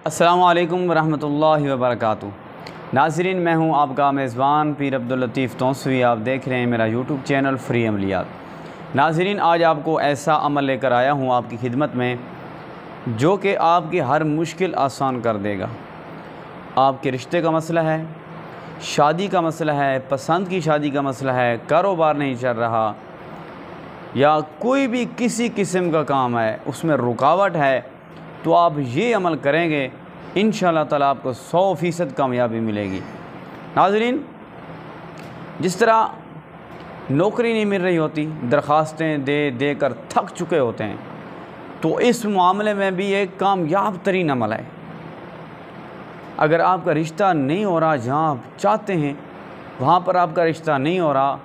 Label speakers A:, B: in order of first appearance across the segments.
A: अस्सलामु अलैकुम वरहमतुल्लाहि वबरकातुहू। नाज़रीन, मैं हूं आपका मेज़बान पीर अब्दुल लतीफ़ तौसवी। आप देख रहे हैं मेरा यूट्यूब चैनल फ्री अमलियात। नाज़रीन, आज आपको ऐसा अमल लेकर आया हूं आपकी खिदमत में जो कि आपकी हर मुश्किल आसान कर देगा। आपके रिश्ते का मसला है, शादी का मसला है, पसंद की शादी का मसला है, कारोबार नहीं चल रहा, या कोई भी किसी किस्म का काम है उसमें रुकावट है, तो आप ये अमल करेंगे इंशाअल्लाह ताला आपको 100% कामयाबी मिलेगी। नाज़रीन, जिस तरह नौकरी नहीं मिल रही होती, दरख्वास्तें दे कर थक चुके होते हैं, तो इस मामले में भी एक कामयाब तरीन अमल है। अगर आपका रिश्ता नहीं हो रहा, जहाँ आप चाहते हैं वहाँ पर आपका रिश्ता नहीं हो रहा,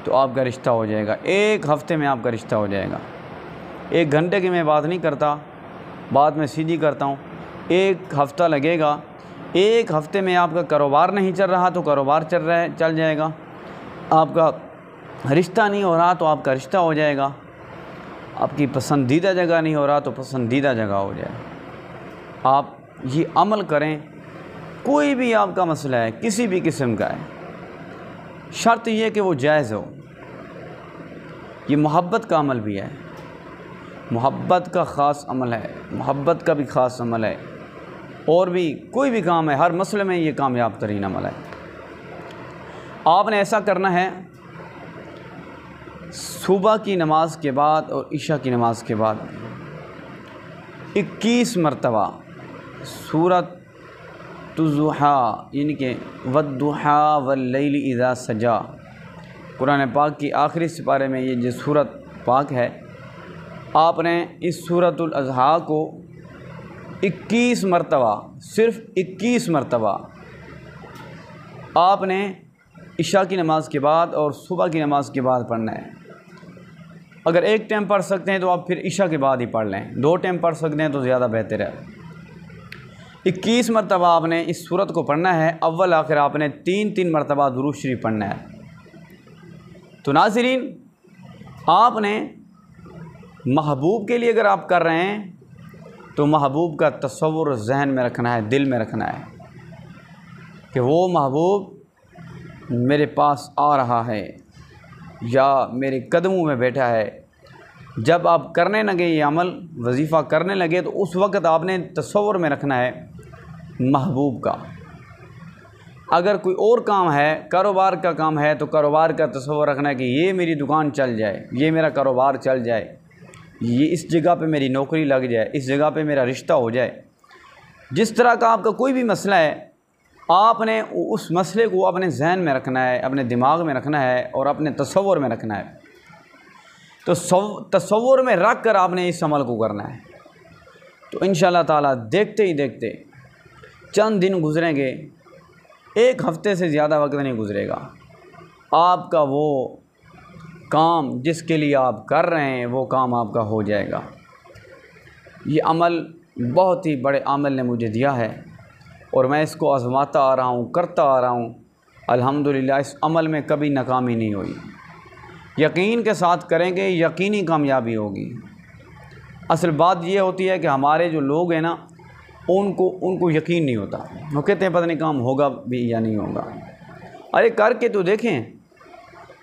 A: तो आपका रिश्ता हो जाएगा। एक हफ़्ते में आपका रिश्ता हो जाएगा। 1 घंटे की मैं बात नहीं करता, बात मैं सीधी करता हूँ। 1 हफ़्ता लगेगा। 1 हफ़्ते में आपका कारोबार नहीं चल रहा तो कारोबार चल जाएगा। आपका रिश्ता नहीं हो रहा तो आपका रिश्ता हो जाएगा। आपकी पसंदीदा जगह नहीं हो रहा तो पसंदीदा जगह हो जाएगा। आप ये अमल करें। कोई भी आपका मसला है, किसी भी किस्म का है, शर्त यह कि वो जायज़ हो। ये मोहब्बत का अमल भी है, मोहब्बत का ख़ास अमल है, मोहब्बत का भी ख़ास अमल है। और भी कोई भी काम है, हर मसले में ये कामयाब तरीन अमल है। आपने ऐसा करना है, सुबह की नमाज के बाद और इशा की नमाज के बाद 21 मरतबा सूरत तुज़ुहा, यानी कि वद्दुहा वल्लैलि इज़ा सजा, कुरान पाक की आखिरी सिपारे में ये जो सूरत पाक है, आपने इस सूरतुल अज़हा को 21 मरतबा, सिर्फ़ 21 मरतबा आपने इशा की नमाज़ के बाद और सुबह की नमाज़ के बाद पढ़ना है। अगर एक टाइम पढ़ सकते हैं तो आप फिर इशा के बाद ही पढ़ लें। 2 टाइम पढ़ सकते हैं तो ज़्यादा बेहतर है। 21 मरतबा आपने इस सूरत को पढ़ना है। अव्वल आखिर आपने 3-3 मरतबा दुरूद शरीफ पढ़ना है। तो नाज़रीन, आपने महबूब के लिए अगर आप कर रहे हैं तो महबूब का तस्वुर जहन में रखना है, दिल में रखना है कि वो महबूब मेरे पास आ रहा है या मेरे कदमों में बैठा है। जब आप करने लगे ये अमल, वजीफ़ा करने लगे, तो उस वक़्त आपने तस्वुर में रखना है महबूब का। अगर कोई और काम है, कारोबार का काम है, तो कारोबार का तस्वुर रखना है कि ये मेरी दुकान चल जाए, ये मेरा कारोबार चल जाए, ये इस जगह पे मेरी नौकरी लग जाए, इस जगह पे मेरा रिश्ता हो जाए। जिस तरह का आपका कोई भी मसला है, आपने उस मसले को अपने जहन में रखना है, अपने दिमाग में रखना है और अपने तस्वुर में रखना है। तो तस्वुर में रख कर आपने इस अमल को करना है। तो इंशाअल्लाह ताला देखते ही देखते चंद दिन गुजरेंगे, 1 हफ़्ते से ज़्यादा वक्त नहीं गुजरेगा, आपका वो काम जिसके लिए आप कर रहे हैं वो काम आपका हो जाएगा। ये अमल बहुत ही बड़े आमिल ने मुझे दिया है और मैं इसको आज़माता आ रहा हूँ, करता आ रहा हूँ। अल्हम्दुलिल्लाह इस अमल में कभी नाकामी नहीं हुई। यकीन के साथ करेंगे, यकीनी कामयाबी होगी। असल बात ये होती है कि हमारे जो लोग हैं ना, उनको यकीन नहीं होता। वो कहते हैं पता नहीं काम होगा भी या नहीं होगा। अरे करके तो देखें,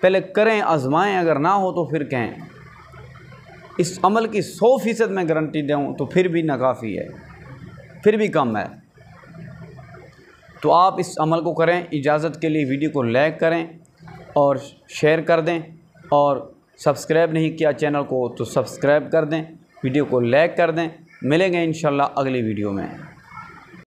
A: पहले करें, आजमाएं, अगर ना हो तो फिर कहें। इस अमल की 100% मैं गारंटी दूँ तो फिर भी नाकाफ़ी है, फिर भी कम है। तो आप इस अमल को करें। इजाज़त के लिए वीडियो को लाइक करें और शेयर कर दें, और सब्सक्राइब नहीं किया चैनल को तो सब्सक्राइब कर दें, वीडियो को लाइक कर दें। मिलेंगे इंशाअल्लाह अगली वीडियो में।